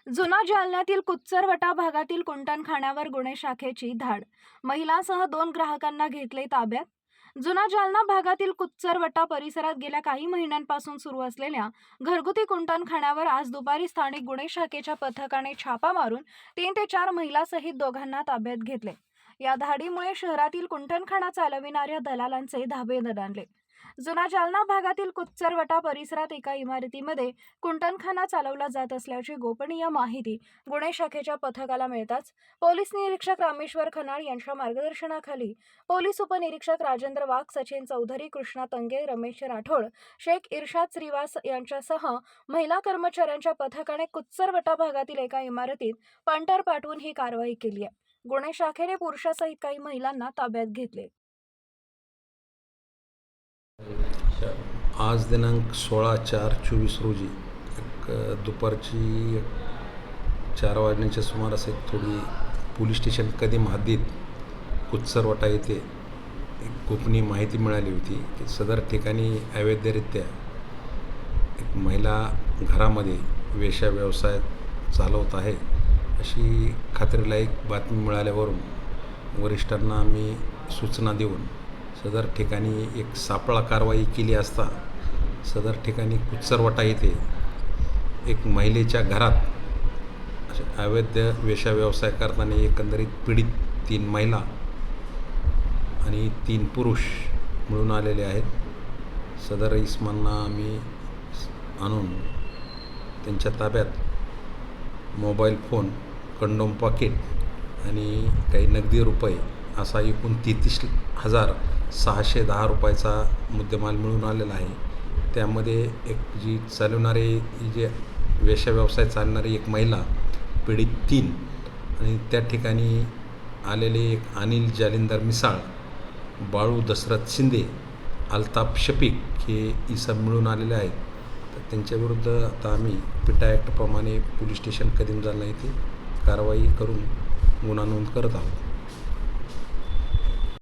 जुना जालन्यातील कुच्चरवटा भागातील कुंटणखाण्यावर गुन्हे शाखेची धाड. महिलांसह 2 ग्राहकांना घेतले ताब्यात. जुना जालना भागातील कुच्चरवटा परिसरात गेल्या काही महिन्यांपासून सुरू असलेल्या घरगुती कुंटणखाण्यावर आज दुपारी स्थानिक गुन्हे शाखेच्या पथकाने छापा मारून 3 ते 4 महिलांसहित दोघांना ताब्यात घेतले. या धाडीमुळे शहरातील कुंटणखाना चालविणाऱ्या दलालांचे धाबे दणाणले. जुना जालना भागातील कुच्चरवटा परिसरात एका इमारतीमध्ये कुंटणखाना चालवला जात असल्याची गोपनीय माहिती गुन्हे शाखेच्या पथकाला मिळताच पोलीस निरीक्षक रामेश्वर खनाळ यांच्या मार्गदर्शनाखाली पोलीस उपनिरीक्षक राजेंद्र वाघ, सचिन चौधरी, कृष्णा तंगे, रमेश राठोड, शेख इर्शाद श्रीवास यांच्यासह महिला कर्मचाऱ्यांच्या पथकाने कुच्चरवटा भागातील एका इमारतीत पंटर पाठवून ही कारवाई केली आहे. गुन्हे शाखेने पुरुषासहित काही महिलांना ताब्यात घेतले. आज दिनांक 16/4/24 रोजी दुपारची 4 वाजण्याच्या सुमारास एक थोडी पोलीस स्टेशन कदीम हद्दीत कुच्चरवटा येथे एक गोपनीय माहिती मिळाली होती की सदर ठिकाणी अवैधरित्या एक महिला घरामध्ये वेश्या व्यवसाय चालवत आहे अशी खात्रीलायक बातमी मिळाल्यावरून वरिष्ठांना आम्ही सूचना देऊन सदर ठिकाणी एक सापळा कारवाई केली असता सदर ठिकाणी कुच्चरवटा येथे एक महिलेच्या घरात अवैध वेश्या व्यवसाय करताना एकंदरीत पीडित 3 महिला आणि 3 पुरुष मिळून आलेले आहेत. सदर इसमांना आम्ही आणून त्यांच्या ताब्यात मोबाईल फोन, कंडोम पॉकेट आणि काही नगदी रुपये असा एकूण 33,610 रुपयाचा मुद्देमाल मिळून आलेला आहे. त्यामध्ये एक जी चालवणारे जे वेश्या व्यवसाय चालणारी एक महिला, पीडित 3 आणि त्या ठिकाणी आलेले एक अनिल जालिंदर मिसाळ, बाळू दशरथ शिंदे, अल्ताफ शफीक हे इसम मिळून आलेले आहेत. तर त्यांच्याविरुद्ध आता आम्ही पिटा ॲक्टप्रमाणे पोलीस स्टेशन कदीम जालना येथे कारवाई करून गुन्हा नोंद करत आहोत.